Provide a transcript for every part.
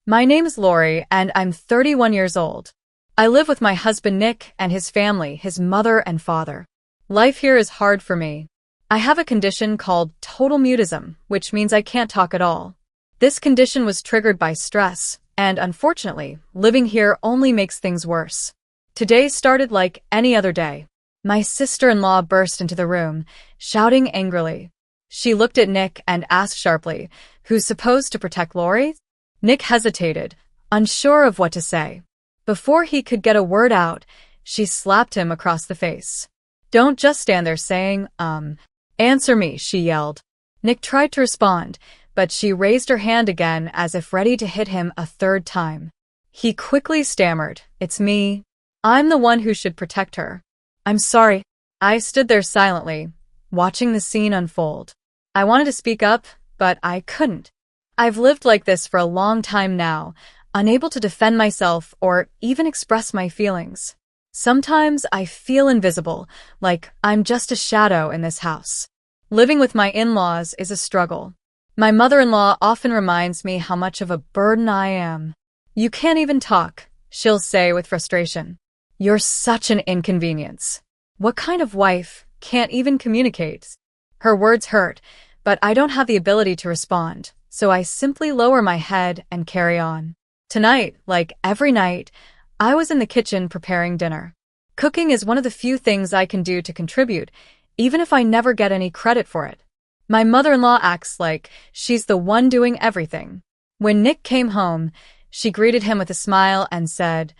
My name's Lori, and I'm 31 years old. I live with my husband Nick and his family, his mother and father. Life here is hard for me. I have a condition called total mutism, which means I can't talk at all. This condition was triggered by stress, and unfortunately, living here only makes things worse. Today started like any other day. My sister-in-law burst into the room, shouting angrily. She looked at Nick and asked sharply, "Who's supposed to protect Lori?" Nick hesitated, unsure of what to say. Before he could get a word out, she slapped him across the face. "Don't just stand there saying, answer me," she yelled. Nick tried to respond, but she raised her hand again as if ready to hit him a third time. He quickly stammered, "It's me. I'm the one who should protect her. I'm sorry." I stood there silently, watching the scene unfold. I wanted to speak up, but I couldn't. I've lived like this for a long time now, unable to defend myself or even express my feelings. Sometimes I feel invisible, like I'm just a shadow in this house. Living with my in-laws is a struggle. My mother-in-law often reminds me how much of a burden I am. "You can't even talk," she'll say with frustration. "You're such an inconvenience. What kind of wife can't even communicate?" Her words hurt, but I don't have the ability to respond, so I simply lower my head and carry on. Tonight, like every night, I was in the kitchen preparing dinner. Cooking is one of the few things I can do to contribute, even if I never get any credit for it. My mother-in-law acts like she's the one doing everything. When Nick came home, she greeted him with a smile and said,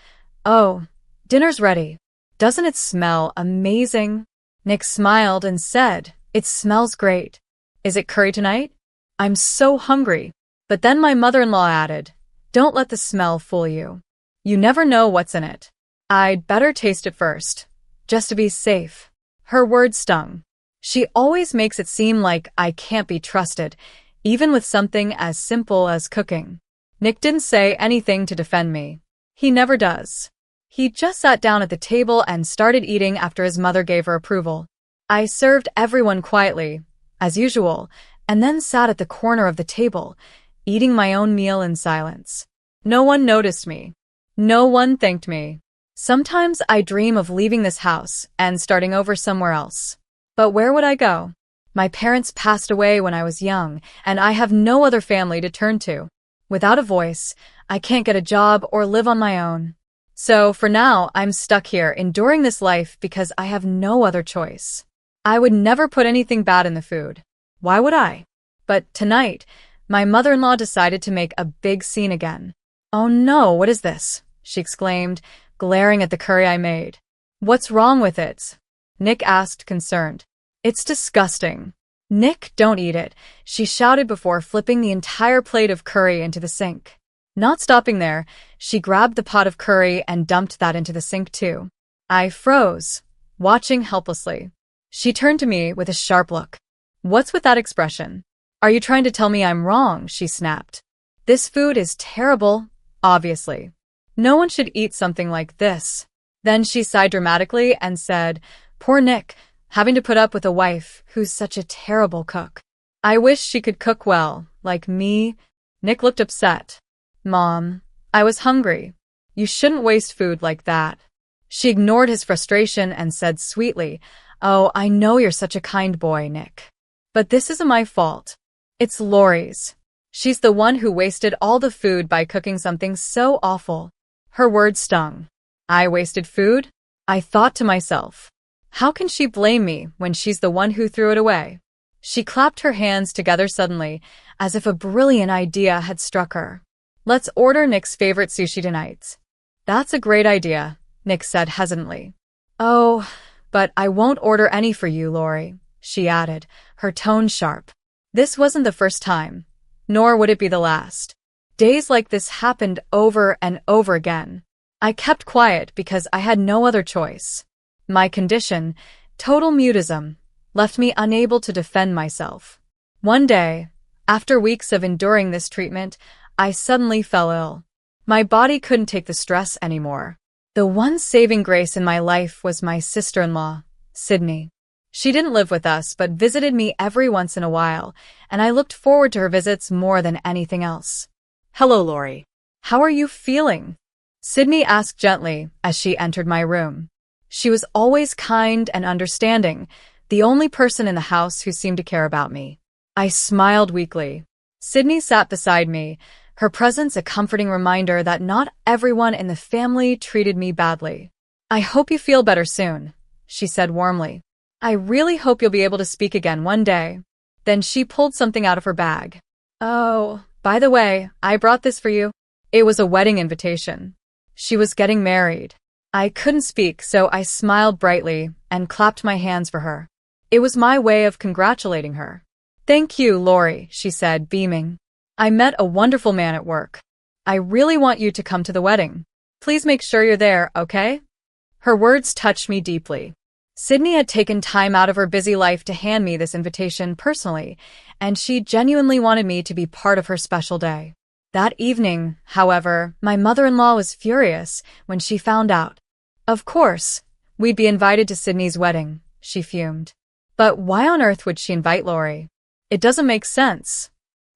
"Oh, dinner's ready. Doesn't it smell amazing?" Nick smiled and said, "It smells great. Is it curry tonight? I'm so hungry." But then my mother-in-law added, "Don't let the smell fool you. You never know what's in it. I'd better taste it first, just to be safe." Her words stung. She always makes it seem like I can't be trusted, even with something as simple as cooking. Nick didn't say anything to defend me. He never does. He just sat down at the table and started eating after his mother gave her approval. I served everyone quietly, as usual, and then sat at the corner of the table, eating my own meal in silence. No one noticed me. No one thanked me. Sometimes I dream of leaving this house and starting over somewhere else. But where would I go? My parents passed away when I was young, and I have no other family to turn to. Without a voice, I can't get a job or live on my own. So, for now, I'm stuck here, enduring this life because I have no other choice. I would never put anything bad in the food. Why would I? But tonight, my mother-in-law decided to make a big scene again. "Oh no, what is this?" she exclaimed, glaring at the curry I made. "What's wrong with it?" Nick asked, concerned. "It's disgusting." "Nick, don't eat it," she shouted before flipping the entire plate of curry into the sink. Not stopping there, she grabbed the pot of curry and dumped that into the sink too. I froze, watching helplessly. She turned to me with a sharp look. "What's with that expression? Are you trying to tell me I'm wrong?" she snapped. "This food is terrible, obviously. No one should eat something like this." Then she sighed dramatically and said, "Poor Nick, having to put up with a wife who's such a terrible cook. I wish she could cook well, like me." Nick looked upset. "Mom, I was hungry. You shouldn't waste food like that." She ignored his frustration and said sweetly, "Oh, I know you're such a kind boy, Nick. But this isn't my fault. It's Lori's. She's the one who wasted all the food by cooking something so awful." Her words stung. I wasted food? I thought to myself. How can she blame me when she's the one who threw it away? She clapped her hands together suddenly, as if a brilliant idea had struck her. "Let's order Nick's favorite sushi tonight." "That's a great idea," Nick said hesitantly. "Oh, but I won't order any for you, Lori," she added, her tone sharp. This wasn't the first time, nor would it be the last. Days like this happened over and over again. I kept quiet because I had no other choice. My condition, total mutism, left me unable to defend myself. One day, after weeks of enduring this treatment, I suddenly fell ill. My body couldn't take the stress anymore. The one saving grace in my life was my sister-in-law, Sydney. She didn't live with us but visited me every once in a while, and I looked forward to her visits more than anything else. "Hello, Lori. How are you feeling? Sydney asked gently as she entered my room. She was always kind and understanding, the only person in the house who seemed to care about me. I smiled weakly. Sydney sat beside me, her presence a comforting reminder that not everyone in the family treated me badly. I hope you feel better soon, she said warmly. I really hope you'll be able to speak again one day. Then she pulled something out of her bag. Oh, by the way, I brought this for you. It was a wedding invitation. She was getting married. I couldn't speak, so I smiled brightly and clapped my hands for her. It was my way of congratulating her. Thank you, Lori, she said, beaming. I met a wonderful man at work. I really want you to come to the wedding. Please make sure you're there, okay? Her words touched me deeply. Sydney had taken time out of her busy life to hand me this invitation personally, and she genuinely wanted me to be part of her special day. That evening, however, my mother-in-law was furious when she found out. Of course, we'd be invited to Sydney's wedding, she fumed. But why on earth would she invite Lori? It doesn't make sense.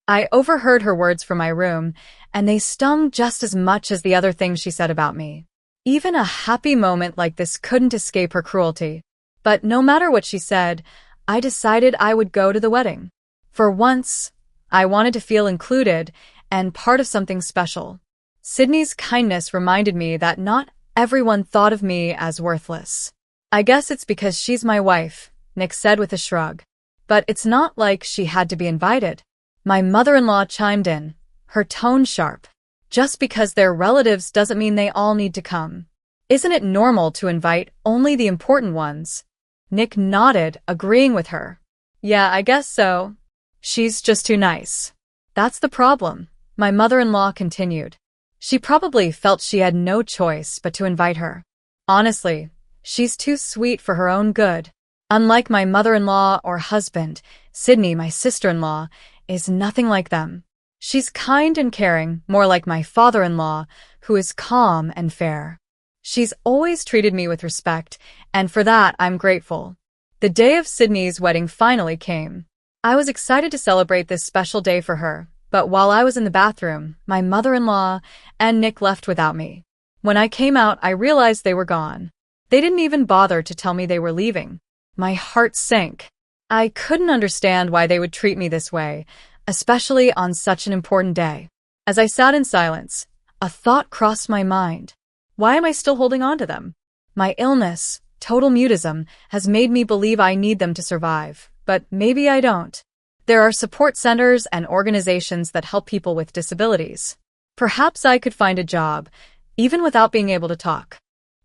I overheard her words from my room, and they stung just as much as the other things she said about me. Even a happy moment like this couldn't escape her cruelty. But no matter what she said, I decided I would go to the wedding. For once, I wanted to feel included and part of something special. Sydney's kindness reminded me that not everyone thought of me as worthless. I guess it's because she's my wife, Nick said with a shrug. But it's not like she had to be invited. My mother-in-law chimed in, her tone sharp. Just because they're relatives doesn't mean they all need to come. Isn't it normal to invite only the important ones? Nick nodded, agreeing with her. Yeah, I guess so. She's just too nice. That's the problem, my mother-in-law continued. She probably felt she had no choice but to invite her. Honestly, she's too sweet for her own good. Unlike my mother-in-law or husband, Sydney, my sister-in-law, is nothing like them. She's kind and caring, more like my father-in-law, who is calm and fair. She's always treated me with respect, and for that I'm grateful. The day of Sydney's wedding finally came. I was excited to celebrate this special day for her, but while I was in the bathroom, my mother-in-law and Nick left without me. When I came out, I realized they were gone. They didn't even bother to tell me they were leaving. My heart sank. I couldn't understand why they would treat me this way, especially on such an important day. As I sat in silence, a thought crossed my mind. Why am I still holding on to them? My illness, total mutism, has made me believe I need them to survive, but maybe I don't. There are support centers and organizations that help people with disabilities. Perhaps I could find a job, even without being able to talk.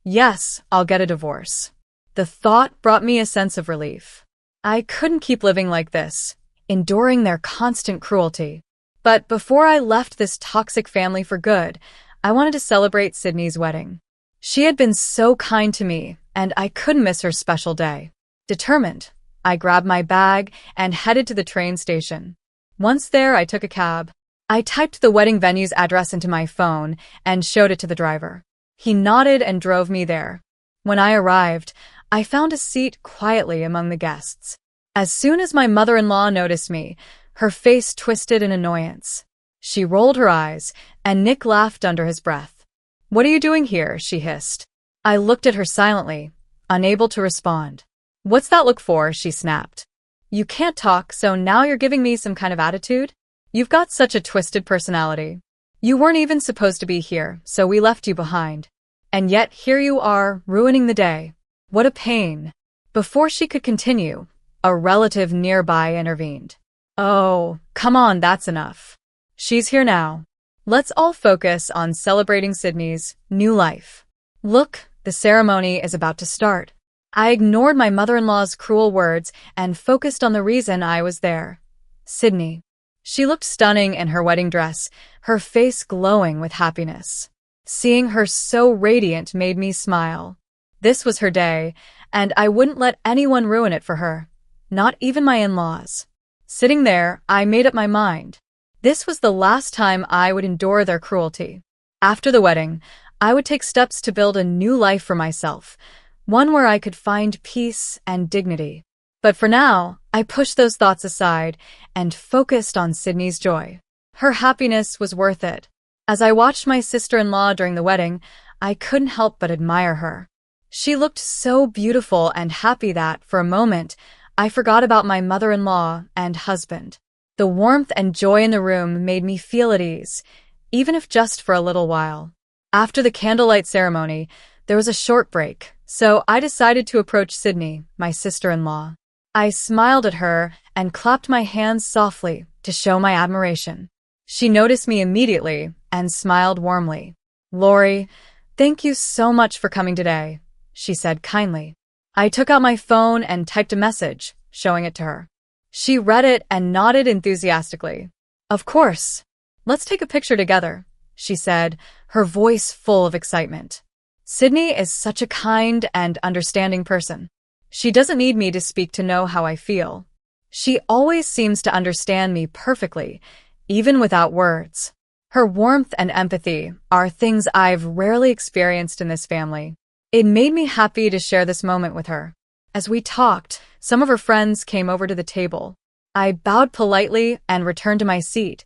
Yes, I'll get a divorce. The thought brought me a sense of relief. I couldn't keep living like this, enduring their constant cruelty. But before I left this toxic family for good, I wanted to celebrate Sydney's wedding. She had been so kind to me, and I couldn't miss her special day. Determined, I grabbed my bag and headed to the train station. Once there, I took a cab. I typed the wedding venue's address into my phone and showed it to the driver. He nodded and drove me there. When I arrived, I found a seat quietly among the guests. As soon as my mother-in-law noticed me, her face twisted in annoyance. She rolled her eyes, and Nick laughed under his breath. "What are you doing here?" she hissed. I looked at her silently, unable to respond. "What's that look for?" she snapped. "You can't talk, so now you're giving me some kind of attitude? You've got such a twisted personality. You weren't even supposed to be here, so we left you behind. And yet here you are, ruining the day. What a pain." Before she could continue, a relative nearby intervened. "Oh, come on, that's enough. She's here now. Let's all focus on celebrating Sydney's new life. Look, the ceremony is about to start." I ignored my mother-in-law's cruel words and focused on the reason I was there. Sydney. She looked stunning in her wedding dress, her face glowing with happiness. Seeing her so radiant made me smile. This was her day, and I wouldn't let anyone ruin it for her. Not even my in-laws. Sitting there, I made up my mind. This was the last time I would endure their cruelty. After the wedding, I would take steps to build a new life for myself, one where I could find peace and dignity. But for now, I pushed those thoughts aside and focused on Sydney's joy. Her happiness was worth it. As I watched my sister-in-law during the wedding, I couldn't help but admire her. She looked so beautiful and happy that, for a moment, I forgot about my mother-in-law and husband. The warmth and joy in the room made me feel at ease, even if just for a little while. After the candlelight ceremony, there was a short break, so I decided to approach Sydney, my sister-in-law. I smiled at her and clapped my hands softly to show my admiration. She noticed me immediately and smiled warmly. "Lori, thank you so much for coming today," she said kindly. I took out my phone and typed a message, showing it to her. She read it and nodded enthusiastically. "Of course. Let's take a picture together," she said, her voice full of excitement. Sydney is such a kind and understanding person. She doesn't need me to speak to know how I feel. She always seems to understand me perfectly, even without words. Her warmth and empathy are things I've rarely experienced in this family. It made me happy to share this moment with her. As we talked, some of her friends came over to the table. I bowed politely and returned to my seat,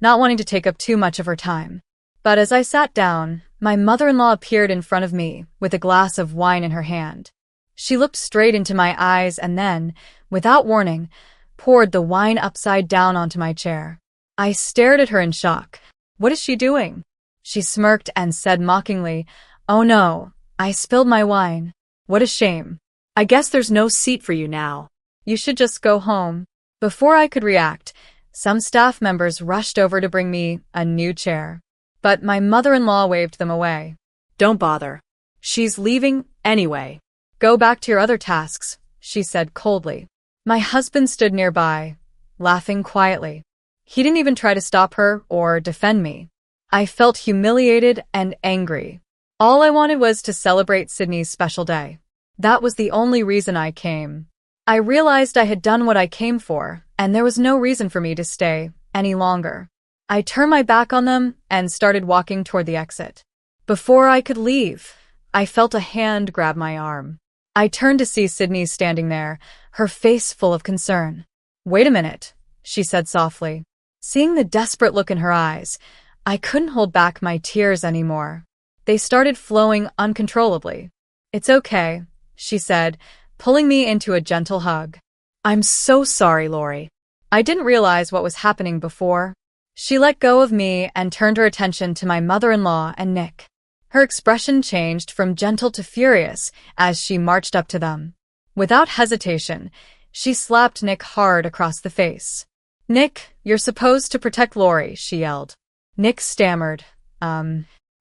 not wanting to take up too much of her time. But as I sat down, my mother-in-law appeared in front of me with a glass of wine in her hand. She looked straight into my eyes and then, without warning, poured the wine upside down onto my chair. I stared at her in shock. "What is she doing?" She smirked and said mockingly, "Oh no, I spilled my wine. What a shame. I guess there's no seat for you now. You should just go home." Before I could react, some staff members rushed over to bring me a new chair. But my mother-in-law waved them away. "Don't bother. She's leaving anyway. Go back to your other tasks," she said coldly. My husband stood nearby, laughing quietly. He didn't even try to stop her or defend me. I felt humiliated and angry. All I wanted was to celebrate Sydney's special day. That was the only reason I came. I realized I had done what I came for, and there was no reason for me to stay any longer. I turned my back on them and started walking toward the exit. Before I could leave, I felt a hand grab my arm. I turned to see Sydney standing there, her face full of concern. "Wait a minute," she said softly. Seeing the desperate look in her eyes, I couldn't hold back my tears anymore. They started flowing uncontrollably. "It's okay," she said, pulling me into a gentle hug. "I'm so sorry, Lori. I didn't realize what was happening before." She let go of me and turned her attention to my mother-in-law and Nick. Her expression changed from gentle to furious as she marched up to them. Without hesitation, she slapped Nick hard across the face. "Nick, you're supposed to protect Lori," she yelled. Nick stammered,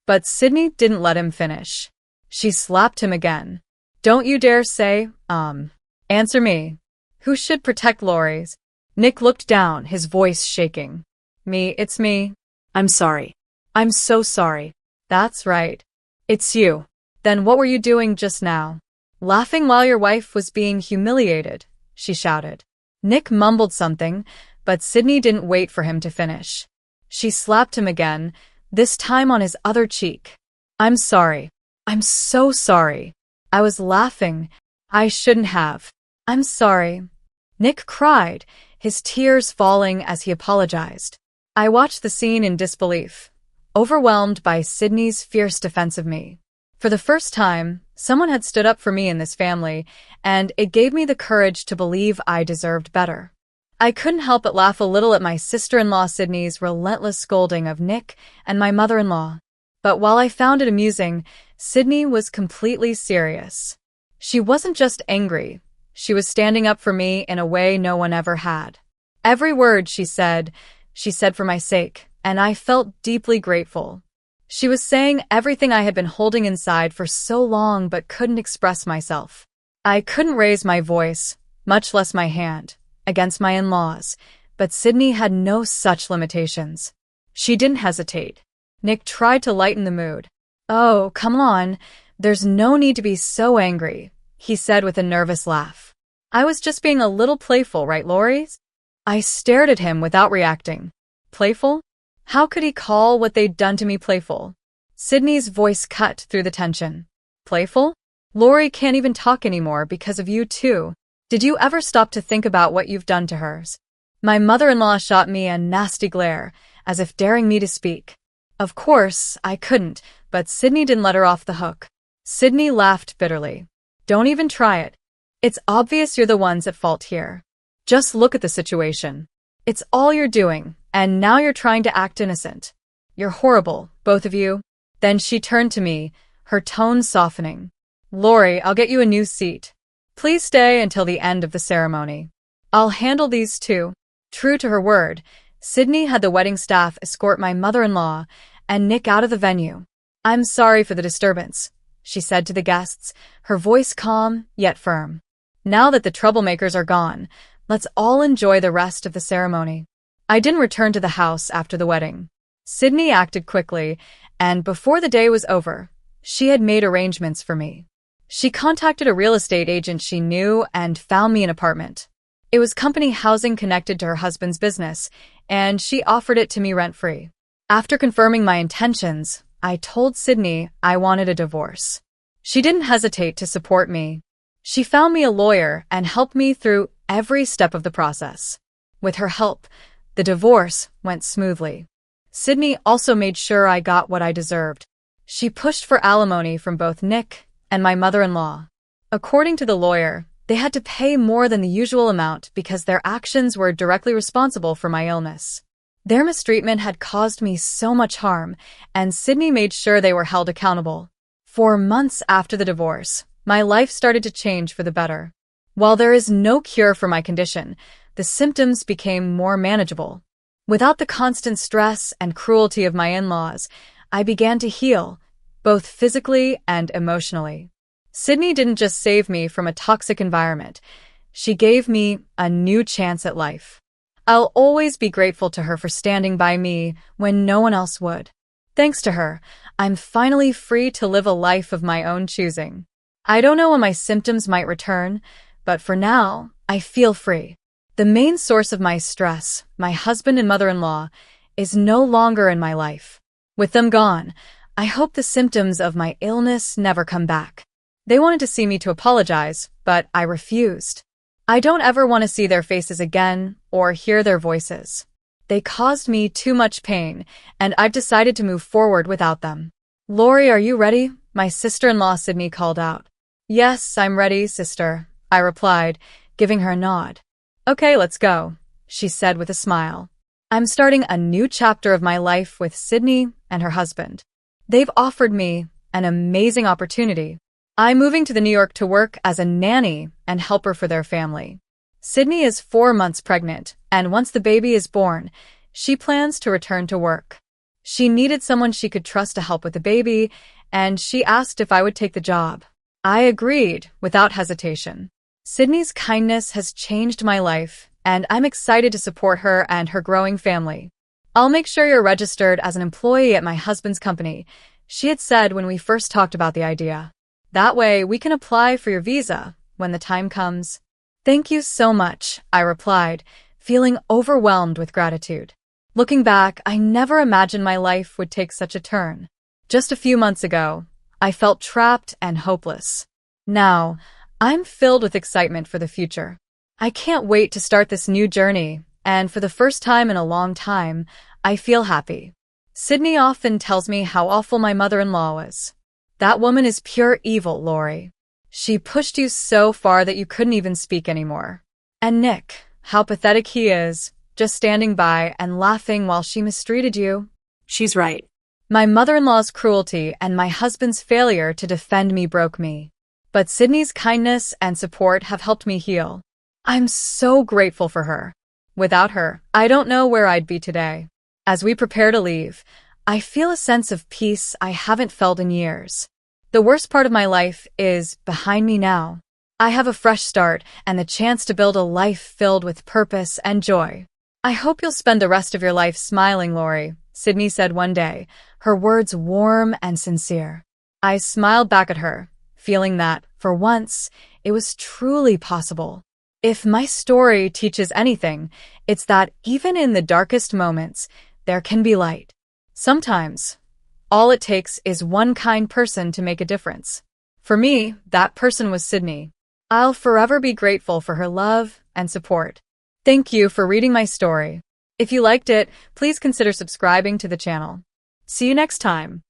But Sydney didn't let him finish. She slapped him again. "Don't you dare say, Answer me. Who should protect Lori's?" Nick looked down, his voice shaking. It's me. I'm sorry. I'm so sorry." "That's right. It's you. Then what were you doing just now?" "Laughing while your wife was being humiliated," she shouted. Nick mumbled something, but Sydney didn't wait for him to finish. She slapped him again, this time on his other cheek. "I'm sorry. I'm so sorry. I was laughing. I shouldn't have. I'm sorry." Nick cried, his tears falling as he apologized. I watched the scene in disbelief, overwhelmed by Sydney's fierce defense of me. For the first time, someone had stood up for me in this family, and it gave me the courage to believe I deserved better. I couldn't help but laugh a little at my sister-in-law Sydney's relentless scolding of Nick and my mother-in-law. But while I found it amusing, Sydney was completely serious. She wasn't just angry. She was standing up for me in a way no one ever had. Every word she said for my sake, and I felt deeply grateful. She was saying everything I had been holding inside for so long but couldn't express myself. I couldn't raise my voice, much less my hand, against my in-laws, but Sydney had no such limitations. She didn't hesitate. Nick tried to lighten the mood. "Oh, come on. There's no need to be so angry," he said with a nervous laugh. "I was just being a little playful, right, Lori?" I stared at him without reacting. Playful? How could he call what they'd done to me playful? Sydney's voice cut through the tension. "Playful? Lori can't even talk anymore because of you too. Did you ever stop to think about what you've done to hers?" My mother-in-law shot me a nasty glare, as if daring me to speak. Of course, I couldn't, but Sydney didn't let her off the hook. Sydney laughed bitterly. Don't even try it. It's obvious you're the ones at fault here. Just look at the situation. It's all you're doing, and now you're trying to act innocent. You're horrible, both of you. Then she turned to me, her tone softening. Lori, I'll get you a new seat. Please stay until the end of the ceremony. I'll handle these two. True to her word, Sydney had the wedding staff escort my mother-in-law and Nick out of the venue. I'm sorry for the disturbance, she said to the guests, her voice calm yet firm. Now that the troublemakers are gone, let's all enjoy the rest of the ceremony. I didn't return to the house after the wedding. Sydney acted quickly, and before the day was over, she had made arrangements for me. She contacted a real estate agent she knew and found me an apartment. It was company housing connected to her husband's business, and she offered it to me rent-free. After confirming my intentions, I told Sydney I wanted a divorce. She didn't hesitate to support me. She found me a lawyer and helped me through every step of the process. With her help, the divorce went smoothly. Sydney also made sure I got what I deserved. She pushed for alimony from both Nick and my mother-in-law. According to the lawyer, they had to pay more than the usual amount because their actions were directly responsible for my illness. Their mistreatment had caused me so much harm, and Sydney made sure they were held accountable. For months after the divorce, my life started to change for the better. While there is no cure for my condition, the symptoms became more manageable. Without the constant stress and cruelty of my in-laws, I began to heal, both physically and emotionally. Sydney didn't just save me from a toxic environment, she gave me a new chance at life. I'll always be grateful to her for standing by me when no one else would. Thanks to her, I'm finally free to live a life of my own choosing. I don't know when my symptoms might return, but for now, I feel free. The main source of my stress, my husband and mother-in-law, is no longer in my life. With them gone, I hope the symptoms of my illness never come back. They wanted to see me to apologize, but I refused. I don't ever want to see their faces again or hear their voices. They caused me too much pain, and I've decided to move forward without them. Lori, are you ready? My sister-in-law Sydney called out. Yes, I'm ready, sister, I replied, giving her a nod. Okay, let's go, she said with a smile. I'm starting a new chapter of my life with Sydney and her husband. They've offered me an amazing opportunity. I'm moving to New York to work as a nanny and helper for their family. Sydney is 4 months pregnant, and once the baby is born, she plans to return to work. She needed someone she could trust to help with the baby, and she asked if I would take the job. I agreed without hesitation. Sydney's kindness has changed my life, and I'm excited to support her and her growing family. I'll make sure you're registered as an employee at my husband's company, she had said when we first talked about the idea. That way, we can apply for your visa when the time comes. Thank you so much, I replied, feeling overwhelmed with gratitude. Looking back, I never imagined my life would take such a turn. Just a few months ago, I felt trapped and hopeless. Now, I'm filled with excitement for the future. I can't wait to start this new journey, and for the first time in a long time, I feel happy. Sydney often tells me how awful my mother-in-law was. That woman is pure evil, Lori. She pushed you so far that you couldn't even speak anymore. And Nick, how pathetic he is, just standing by and laughing while she mistreated you. She's right. My mother-in-law's cruelty and my husband's failure to defend me broke me. But Sydney's kindness and support have helped me heal. I'm so grateful for her. Without her, I don't know where I'd be today. As we prepare to leave, I feel a sense of peace I haven't felt in years. The worst part of my life is behind me now. I have a fresh start and the chance to build a life filled with purpose and joy. I hope you'll spend the rest of your life smiling, Lori, Sydney said one day, her words warm and sincere. I smiled back at her, feeling that, for once, it was truly possible. If my story teaches anything, it's that even in the darkest moments, there can be light. Sometimes, all it takes is one kind person to make a difference. For me, that person was Sydney. I'll forever be grateful for her love and support. Thank you for reading my story. If you liked it, please consider subscribing to the channel. See you next time.